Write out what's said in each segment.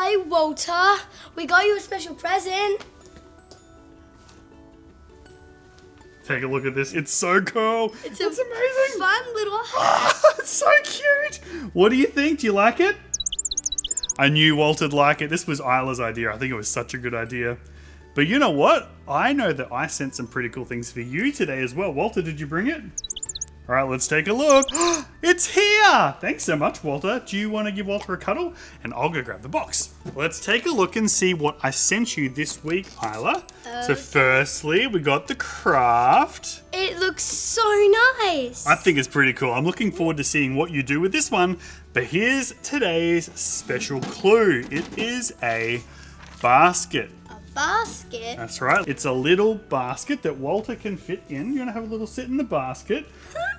Hi, Walter. We got you a special present. Take a look at this. It's so cool. It's amazing. Fun little hat. It's so cute. What do you think? Do you like it? I knew Walter'd like it. This was Isla's idea. I think it was such a good idea. But you know what? I know that I sent some pretty cool things for you today as well. Walter, did you bring it? All right, let's take a look. It's here. Thanks so much, Walter. Do you want to give Walter a cuddle? And I'll go grab the box. Let's take a look and see what I sent you this week, Isla. So firstly, we got the craft. It looks so nice. I think it's pretty cool. I'm looking forward to seeing what you do with this one. But here's today's special clue. It is a basket. Basket. That's right. It's a little basket that Walter can fit in. You want to have a little sit in the basket?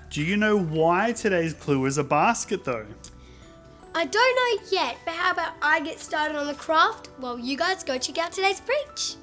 Do you know why today's clue is a basket though? I don't know yet, but how about I get started on the craft while you guys go check out today's preach?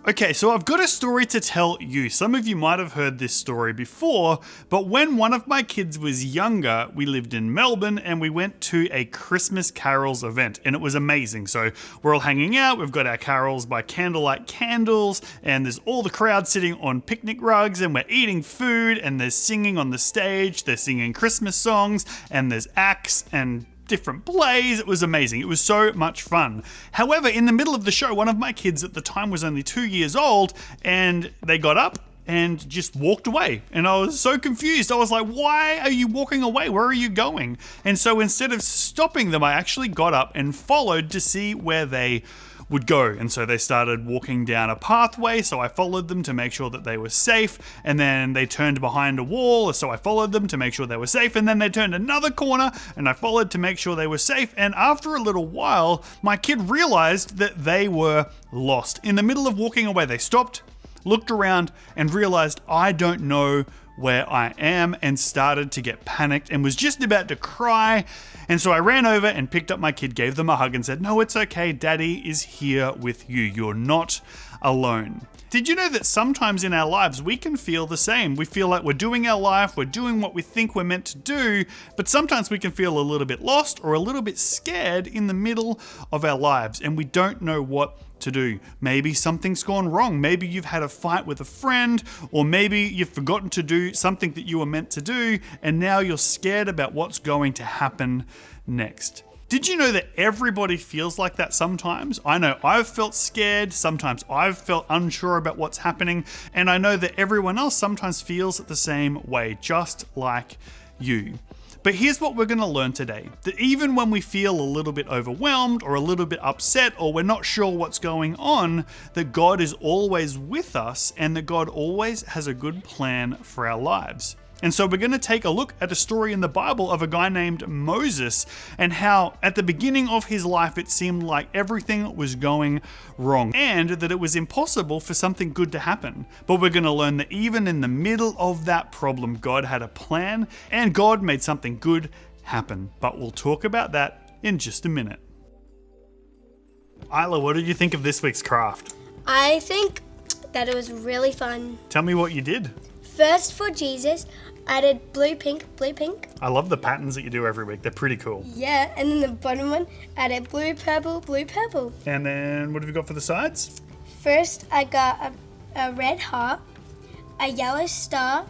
Okay, so I've got a story to tell you. Some of you might have heard this story before, but when one of my kids was younger, we lived in Melbourne and we went to a Christmas carols event and it was amazing. So we're all hanging out, we've got our carols by candlelight candles and there's all the crowd sitting on picnic rugs and we're eating food and there's singing on the stage, they're singing Christmas songs and there's acts and different plays. It was amazing. It was so much fun. However, in the middle of the show, one of my kids at the time was only 2 years old and they got up and just walked away. And I was so confused. I was like, why are you walking away? Where are you going? And so instead of stopping them, I actually got up and followed to see where they would go. And so they started walking down a pathway, so I followed them to make sure that they were safe, and then they turned behind a wall, so I followed them to make sure they were safe, and then they turned another corner and I followed to make sure they were safe. And after a little while, my kid realized that they were lost. In the middle of walking away, they stopped, looked around and realized I don't know where I am, and started to get panicked and was just about to cry. And so I ran over and picked up my kid, gave them a hug and said, no, it's okay. Daddy is here with you. You're not alone. Did you know that sometimes in our lives we can feel the same? We feel like we're doing our life, we're doing what we think we're meant to do, but sometimes we can feel a little bit lost or a little bit scared in the middle of our lives and we don't know what to do. Maybe something's gone wrong. Maybe you've had a fight with a friend, or maybe you've forgotten to do something that you were meant to do, and now you're scared about what's going to happen next. Did you know that everybody feels like that sometimes? I know I've felt scared, sometimes I've felt unsure about what's happening, and I know that everyone else sometimes feels the same way, just like you. But here's what we're going to learn today, that even when we feel a little bit overwhelmed or a little bit upset or we're not sure what's going on, that God is always with us and that God always has a good plan for our lives. And so we're going to take a look at a story in the Bible of a guy named Moses and how at the beginning of his life it seemed like everything was going wrong and that it was impossible for something good to happen. But we're going to learn that even in the middle of that problem, God had a plan and God made something good happen. But we'll talk about that in just a minute. Isla, what did you think of this week's craft? I think that it was really fun. Tell me what you did. First, for Jesus, I did blue, pink, blue, pink. I love the patterns that you do every week. They're pretty cool. Yeah, and then the bottom one, I did blue, purple, blue, purple. And then what have you got for the sides? First, I got a red heart, a yellow star,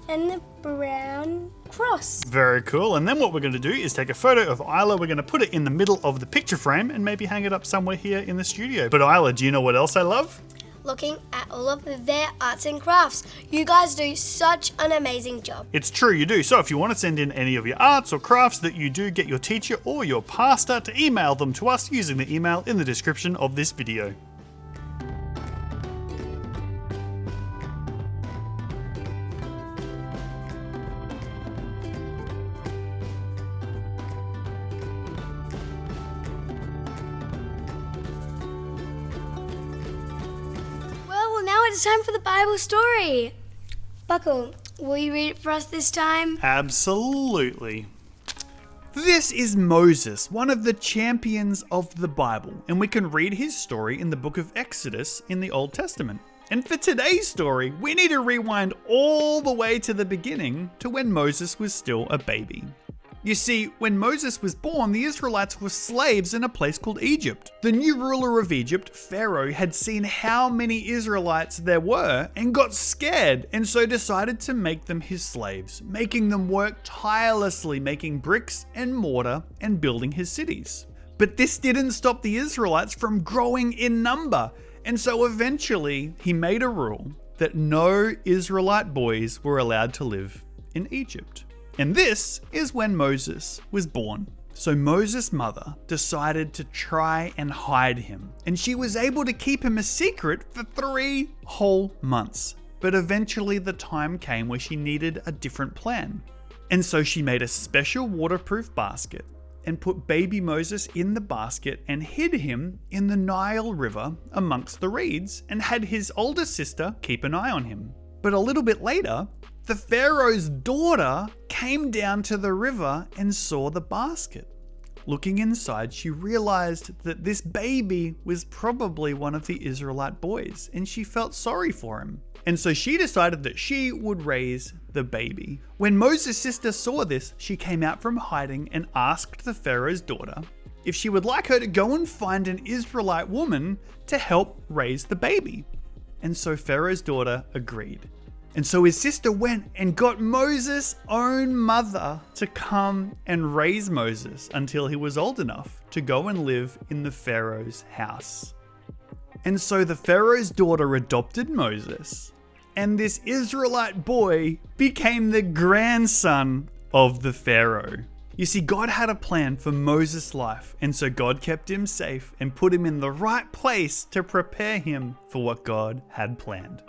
and the brown cross. Very cool. And then what we're going to do is take a photo of Isla. We're going to put it in the middle of the picture frame and maybe hang it up somewhere here in the studio. But Isla, do you know what else I love? Looking at all of their arts and crafts. You guys do such an amazing job. It's true, you do. So if you want to send in any of your arts or crafts that you do, get your teacher or your pastor to email them to us using the email in the description of this video. Now it's time for the Bible story. Buckle, will you read it for us this time? Absolutely. This is Moses, one of the champions of the Bible, and we can read his story in the book of Exodus in the Old Testament. And for today's story, we need to rewind all the way to the beginning to when Moses was still a baby. You see, when Moses was born, the Israelites were slaves in a place called Egypt. The new ruler of Egypt, Pharaoh, had seen how many Israelites there were and got scared, and so decided to make them his slaves, making them work tirelessly making bricks and mortar and building his cities. But this didn't stop the Israelites from growing in number, and so eventually he made a rule that no Israelite boys were allowed to live in Egypt. And this is when Moses was born. So Moses' mother decided to try and hide him, and she was able to keep him a secret for 3 whole months. But eventually the time came where she needed a different plan. And so she made a special waterproof basket and put baby Moses in the basket and hid him in the Nile River amongst the reeds and had his older sister keep an eye on him. But a little bit later, the Pharaoh's daughter came down to the river and saw the basket. Looking inside, she realized that this baby was probably one of the Israelite boys, and she felt sorry for him. And so she decided that she would raise the baby. When Moses' sister saw this, she came out from hiding and asked the Pharaoh's daughter if she would like her to go and find an Israelite woman to help raise the baby. And so Pharaoh's daughter agreed. And so his sister went and got Moses' own mother to come and raise Moses until he was old enough to go and live in the Pharaoh's house. And so the Pharaoh's daughter adopted Moses, and this Israelite boy became the grandson of the Pharaoh. You see, God had a plan for Moses' life, and so God kept him safe and put him in the right place to prepare him for what God had planned.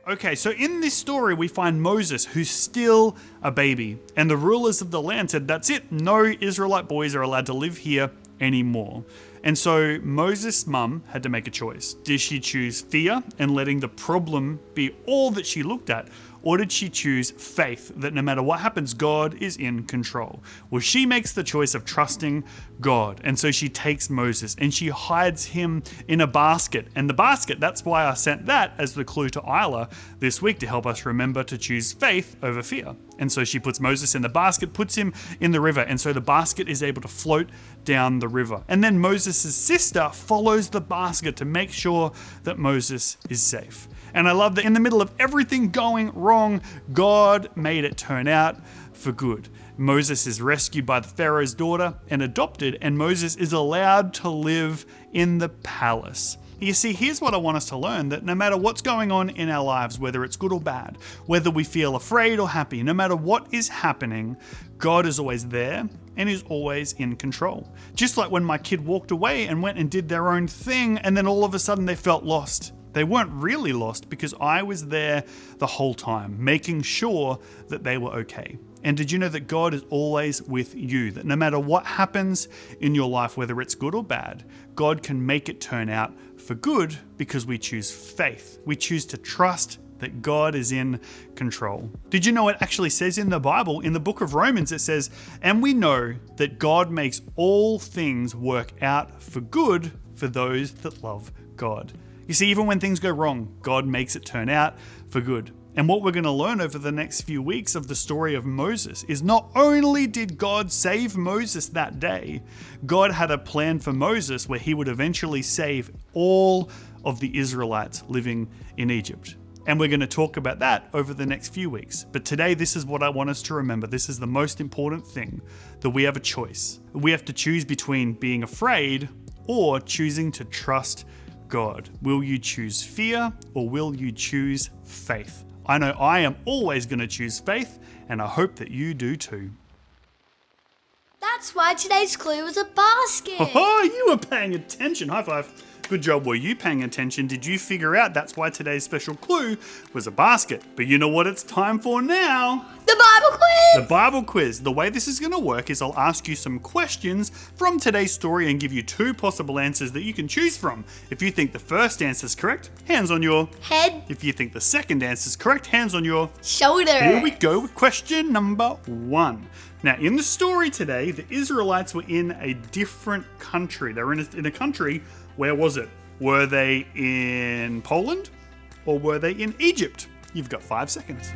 Okay, so in this story, we find Moses, who's still a baby, and the rulers of the land said, that's it, no Israelite boys are allowed to live here anymore. And so Moses' mum had to make a choice. Did she choose fear and letting the problem be all that she looked at? Or did she choose faith that no matter what happens, God is in control? Well, she makes the choice of trusting God. And so she takes Moses and she hides him in a basket. And the basket, that's why I sent that as the clue to Isla this week to help us remember to choose faith over fear. And so she puts Moses in the basket, puts him in the river. And so the basket is able to float down the river. And then Moses' sister follows the basket to make sure that Moses is safe. And I love that in the middle of everything going wrong, God made it turn out for good. Moses is rescued by the Pharaoh's daughter and adopted, and Moses is allowed to live in the palace. You see, here's what I want us to learn, that no matter what's going on in our lives, whether it's good or bad, whether we feel afraid or happy, no matter what is happening, God is always there and is always in control. Just like when my kid walked away and went and did their own thing, and then all of a sudden they felt lost. They weren't really lost because I was there the whole time, making sure that they were okay. And did you know that God is always with you? That no matter what happens in your life, whether it's good or bad, God can make it turn out for good because we choose faith. We choose to trust that God is in control. Did you know it actually says in the Bible, in the book of Romans, it says, and we know that God makes all things work out for good for those that love God. You see, even when things go wrong, God makes it turn out for good. And what we're going to learn over the next few weeks of the story of Moses is not only did God save Moses that day, God had a plan for Moses where he would eventually save all of the Israelites living in Egypt. And we're going to talk about that over the next few weeks. But today, this is what I want us to remember. This is the most important thing, that we have a choice. We have to choose between being afraid or choosing to trust God. Will you choose fear or will you choose faith? I know I am always going to choose faith, and I hope that you do too. That's why today's clue was a basket. Oh, you were paying attention. High five. Good job. Were you paying attention? Did you figure out that's why today's special clue was a basket? But you know what it's time for now? The Bible quiz! The Bible quiz. The way this is going to work is I'll ask you some questions from today's story and give you 2 possible answers that you can choose from. If you think the first answer is correct, hands on your head. If you think the second answer is correct, hands on your shoulder. Here we go with question number 1. Now, in the story today, the Israelites were in a different country. They were in a country. Where was it? Were they in Poland or were they in Egypt? You've got 5 seconds.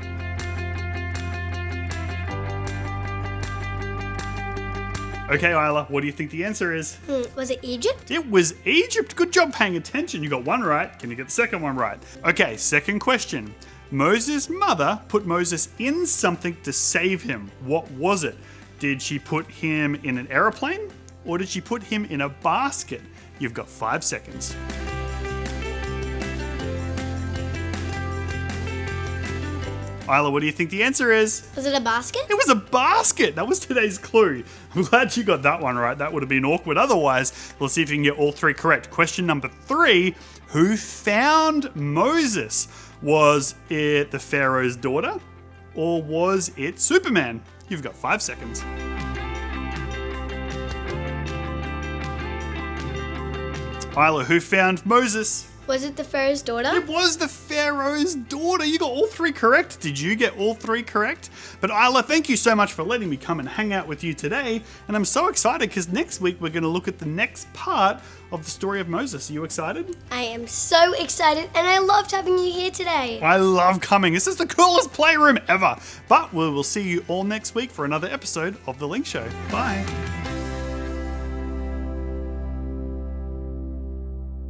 Okay, Isla, what do you think the answer is? Was it Egypt? It was Egypt. Good job paying attention. You got one right. Can you get the second one right? Okay, second question. Moses' mother put Moses in something to save him. What was it? Did she put him in an aeroplane or did she put him in a basket? You've got 5 seconds. Isla, what do you think the answer is? Was it a basket? It was a basket. That was today's clue. I'm glad you got that one right. That would have been awkward otherwise. Let's see if you can get all 3 correct. Question number 3. Who found Moses? Was it the Pharaoh's daughter or was it Superman? You've got 5 seconds. Isla, who found Moses? Was it the Pharaoh's daughter? It was the Pharaoh's daughter. You got all 3 correct. Did you get all 3 correct? But Isla, thank you so much for letting me come and hang out with you today. And I'm so excited because next week we're going to look at the next part of the story of Moses. Are you excited? I am so excited and I loved having you here today. I love coming. This is the coolest playroom ever. But we will see you all next week for another episode of The Link Show. Bye.